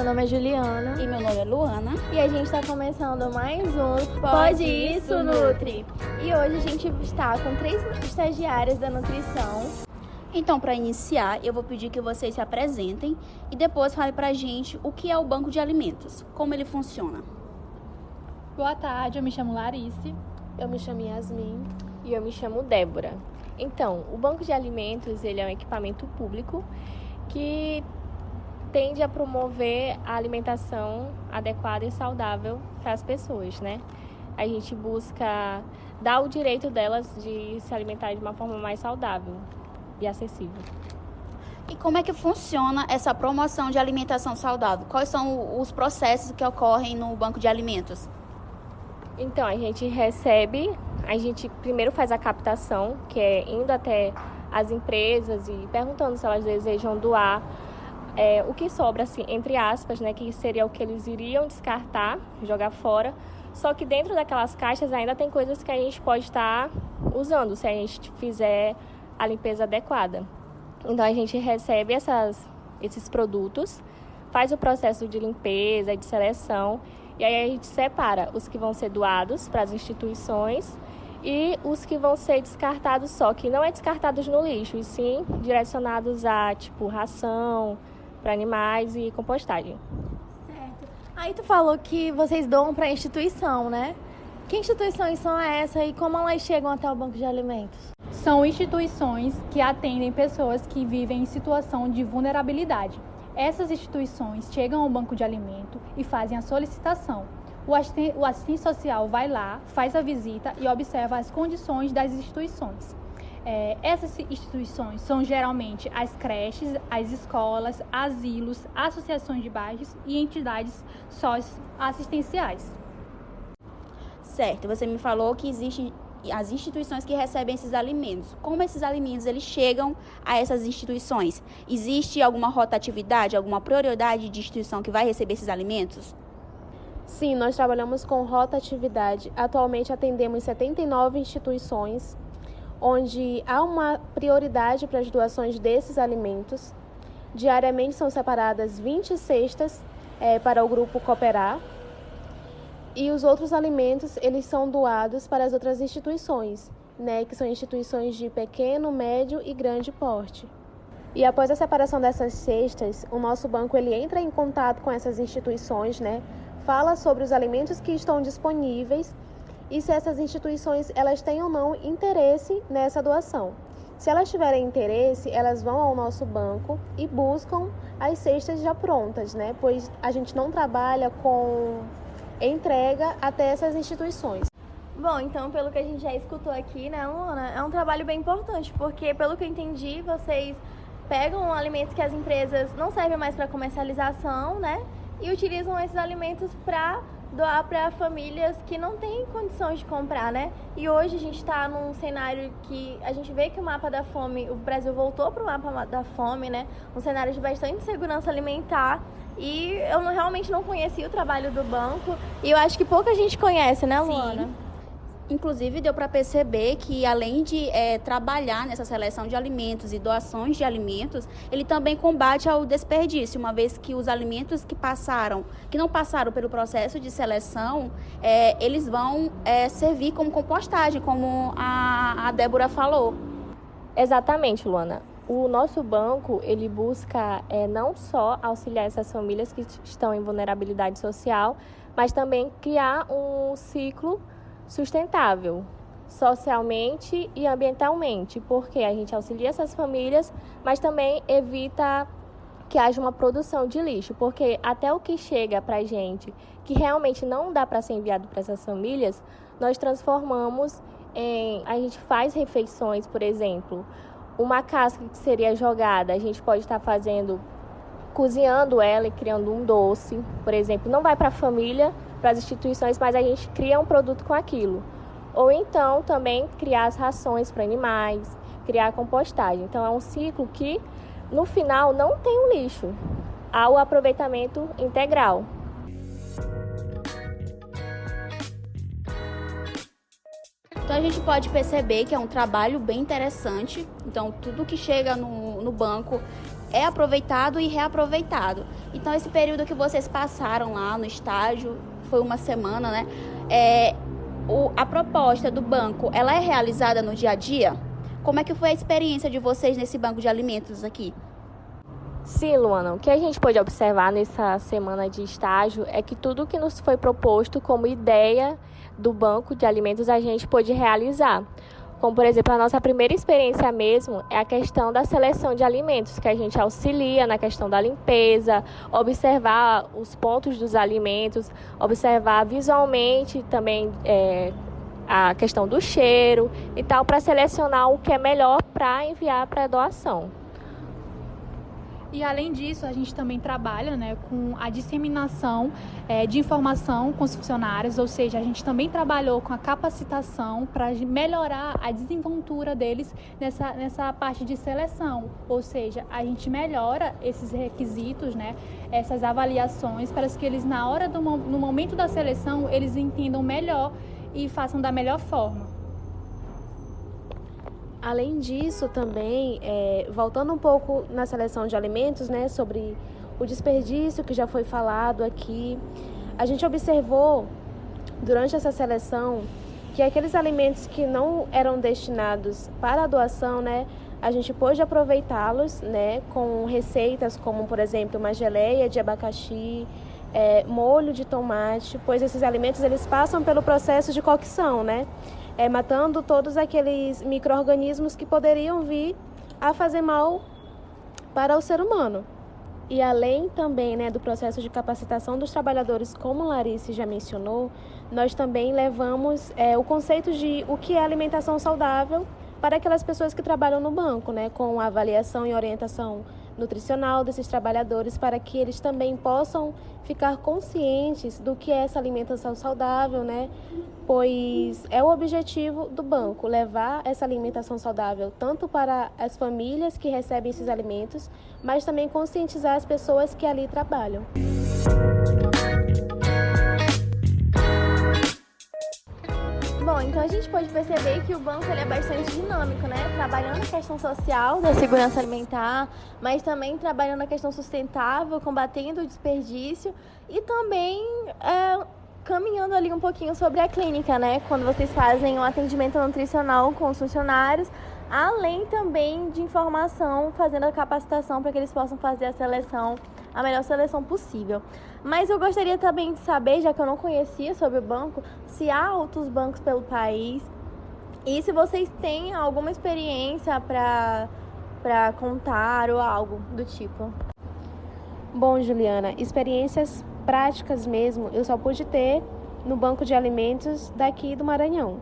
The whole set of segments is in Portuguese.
nome é Juliana. E meu nome é Luana. E a gente está começando mais um Pode Isso, Nutri. E hoje a gente está com 3 estagiárias da nutrição. Então, para iniciar, eu vou pedir que vocês se apresentem e depois falem pra gente o que é o banco de alimentos, como ele funciona. Boa tarde, eu me chamo Larice. Eu me chamo Yasmin. E eu me chamo Débora. Então, o banco de alimentos ele é um equipamento público que tende a promover a alimentação adequada e saudável para as pessoas, né? A gente busca dar o direito delas de se alimentar de uma forma mais saudável e acessível. E como é que funciona essa promoção de alimentação saudável? Quais são os processos que ocorrem no banco de alimentos? Então, a gente primeiro faz a captação, que é indo até as empresas e perguntando se elas desejam doar o que sobra, assim, entre aspas, né, que seria o que eles iriam descartar, jogar fora. Só que dentro daquelas caixas ainda tem coisas que a gente pode estar usando, se a gente fizer a limpeza adequada. Então, a gente recebe esses produtos, faz o processo de limpeza e de seleção, e aí a gente separa os que vão ser doados para as instituições e os que vão ser descartados, só que não é descartados no lixo, e sim direcionados a, ração para animais e compostagem. Certo. Aí tu falou que vocês doam para a instituição, né? Que instituições são essas e como elas chegam até o banco de alimentos? São instituições que atendem pessoas que vivem em situação de vulnerabilidade. Essas instituições chegam ao banco de alimento e fazem a solicitação. O assistente social vai lá, faz a visita e observa as condições das instituições. Essas instituições são geralmente as creches, as escolas, asilos, associações de bairros e entidades socioassistenciais. Certo, você me falou que existem as instituições que recebem esses alimentos. Como esses alimentos eles chegam a essas instituições? Existe alguma rotatividade, alguma prioridade de instituição que vai receber esses alimentos? Sim, nós trabalhamos com rotatividade. Atualmente atendemos 79 instituições, onde há uma prioridade para as doações desses alimentos. Diariamente são separadas 20 cestas para o grupo cooperar. E os outros alimentos, eles são doados para as outras instituições, né, que são instituições de pequeno, médio e grande porte. E após a separação dessas cestas, o nosso banco ele entra em contato com essas instituições, né, fala sobre os alimentos que estão disponíveis e se essas instituições elas têm ou não interesse nessa doação. Se elas tiverem interesse, elas vão ao nosso banco e buscam as cestas já prontas, né, pois a gente não trabalha com entrega até essas instituições. Bom, então pelo que a gente já escutou aqui, né, Luana, é um trabalho bem importante, porque pelo que eu entendi, vocês pegam alimentos que as empresas não servem mais para comercialização, né, e utilizam esses alimentos para doar para famílias que não têm condições de comprar, né? E hoje a gente está num cenário que a gente vê que o mapa da fome, o Brasil voltou para o mapa da fome, né? Um cenário de bastante insegurança alimentar. E eu realmente não conhecia o trabalho do banco. E eu acho que pouca gente conhece, né, Luana? Sim. Inclusive, deu para perceber que, além de trabalhar nessa seleção de alimentos e doações de alimentos, ele também combate ao desperdício, uma vez que os alimentos que não passaram pelo processo de seleção, eles vão servir como compostagem, como a Débora falou. Exatamente, Luana. O nosso banco, ele busca não só auxiliar essas famílias que estão em vulnerabilidade social, mas também criar um ciclo sustentável, socialmente e ambientalmente, porque a gente auxilia essas famílias, mas também evita que haja uma produção de lixo, porque até o que chega para a gente, que realmente não dá para ser enviado para essas famílias, nós transformamos a gente faz refeições, por exemplo, uma casca que seria jogada, a gente pode estar cozinhando ela e criando um doce, por exemplo, não vai para a família, para as instituições, mas a gente cria um produto com aquilo. Ou então também criar as rações para animais, criar a compostagem. Então é um ciclo que no final não tem um lixo, há o aproveitamento integral. Então a gente pode perceber que é um trabalho bem interessante. Então tudo que chega no banco é aproveitado e reaproveitado. Então, esse período que vocês passaram lá no estágio, foi uma semana, né? A proposta do banco, ela é realizada no dia a dia? Como é que foi a experiência de vocês nesse banco de alimentos aqui? Sim, Luana, o que a gente pôde observar nessa semana de estágio é que tudo que nos foi proposto como ideia do banco de alimentos a gente pôde realizar. Como, por exemplo, a nossa primeira experiência mesmo é a questão da seleção de alimentos, que a gente auxilia na questão da limpeza, observar os pontos dos alimentos, observar visualmente também a questão do cheiro e tal, para selecionar o que é melhor para enviar para doação. E, além disso, a gente também trabalha, né, com a disseminação de informação com os funcionários, ou seja, a gente também trabalhou com a capacitação para melhorar a desenvoltura deles nessa parte de seleção, ou seja, a gente melhora esses requisitos, né, essas avaliações, para que eles, no momento da seleção, eles entendam melhor e façam da melhor forma. Além disso, também, voltando um pouco na seleção de alimentos, né, sobre o desperdício que já foi falado aqui, a gente observou durante essa seleção que aqueles alimentos que não eram destinados para a doação, né, a gente pôde aproveitá-los, né, com receitas como, por exemplo, uma geleia de abacaxi, molho de tomate, pois esses alimentos eles passam pelo processo de cocção, né? Matando todos aqueles micro-organismos que poderiam vir a fazer mal para o ser humano. E além também, né, do processo de capacitação dos trabalhadores, como Larice já mencionou, nós também levamos o conceito de o que é alimentação saudável para aquelas pessoas que trabalham no banco, né, com a avaliação e orientação nutricional desses trabalhadores, para que eles também possam ficar conscientes do que é essa alimentação saudável, né? Pois é o objetivo do banco, levar essa alimentação saudável tanto para as famílias que recebem esses alimentos, mas também conscientizar as pessoas que ali trabalham. Bom, então a gente pode perceber que o banco ele é bastante dinâmico, né? Trabalhando a questão social da segurança alimentar, mas também trabalhando a questão sustentável, combatendo o desperdício e também caminhando ali um pouquinho sobre a clínica, né? Quando vocês fazem um atendimento nutricional com os funcionários, além também de informação, fazendo a capacitação para que eles possam fazer a melhor seleção possível. Mas eu gostaria também de saber, já que eu não conhecia sobre o banco, se há outros bancos pelo país e se vocês têm alguma experiência para contar ou algo do tipo. Bom, Juliana, experiências práticas mesmo eu só pude ter no banco de alimentos daqui do Maranhão.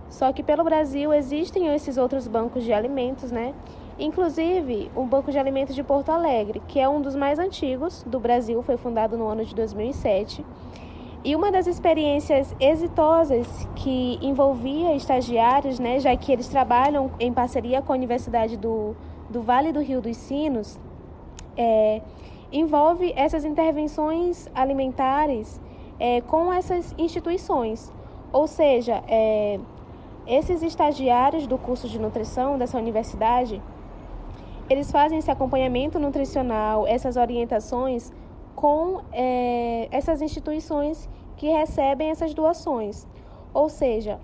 Só que pelo Brasil existem esses outros bancos de alimentos, né? Inclusive, o Banco de Alimentos de Porto Alegre, que é um dos mais antigos do Brasil, foi fundado no ano de 2007. E uma das experiências exitosas que envolvia estagiários, né, já que eles trabalham em parceria com a Universidade do Vale do Rio dos Sinos, envolve essas intervenções alimentares com essas instituições. Ou seja, esses estagiários do curso de nutrição dessa universidade, eles fazem esse acompanhamento nutricional, essas orientações com essas instituições que recebem essas doações. Ou seja,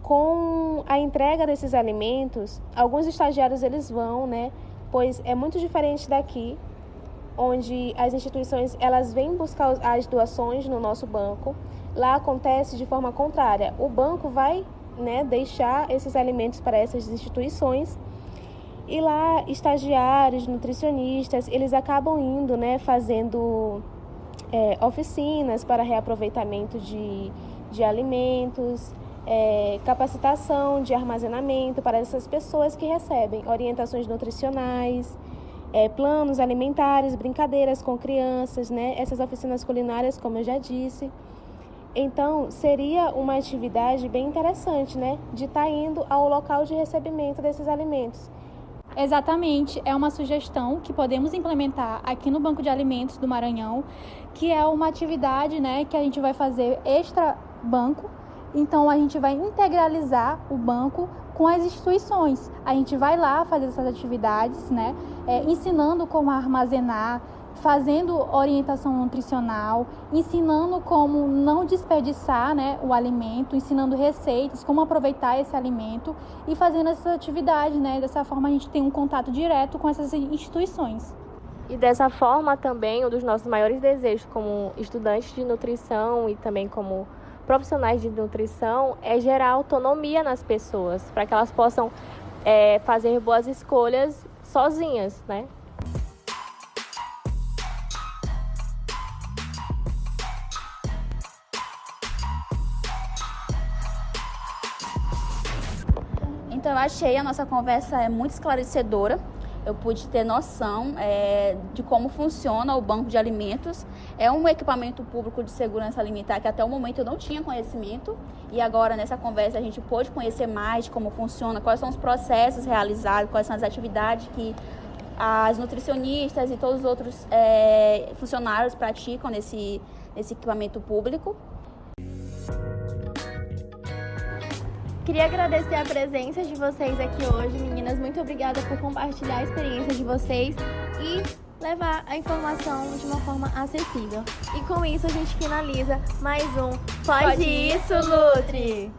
com a entrega desses alimentos, alguns estagiários eles vão, né? Pois é muito diferente daqui, onde as instituições elas vêm buscar as doações no nosso banco. Lá acontece de forma contrária. O banco vai, né, deixar esses alimentos para essas instituições. E lá, estagiários, nutricionistas, eles acabam indo, né, fazendo oficinas para reaproveitamento de alimentos, capacitação de armazenamento para essas pessoas que recebem orientações nutricionais, planos alimentares, brincadeiras com crianças, né, essas oficinas culinárias, como eu já disse. Então, seria uma atividade bem interessante, né, de estar indo ao local de recebimento desses alimentos. Exatamente, é uma sugestão que podemos implementar aqui no Banco de Alimentos do Maranhão, que é uma atividade, né, que a gente vai fazer extra banco Então, a gente vai integralizar o banco com as instituições. A gente vai lá fazer essas atividades, né? Ensinando como armazenar, fazendo orientação nutricional, ensinando como não desperdiçar, né, o alimento, ensinando receitas, como aproveitar esse alimento e fazendo essas atividades, né? Dessa forma a gente tem um contato direto com essas instituições. E dessa forma também, um dos nossos maiores desejos como estudantes de nutrição e também como profissionais de nutrição é gerar autonomia nas pessoas, para que elas possam fazer boas escolhas sozinhas, né? Então, eu achei a nossa conversa muito esclarecedora. Eu pude ter noção de como funciona o banco de alimentos. É um equipamento público de segurança alimentar que até o momento eu não tinha conhecimento. E agora, nessa conversa, a gente pôde conhecer mais de como funciona, quais são os processos realizados, quais são as atividades que as nutricionistas e todos os outros funcionários praticam nesse equipamento público. Queria agradecer a presença de vocês aqui hoje, meninas. Muito obrigada por compartilhar a experiência de vocês e levar a informação de uma forma acessível. E com isso a gente finaliza mais um Pode Isso, Nutri!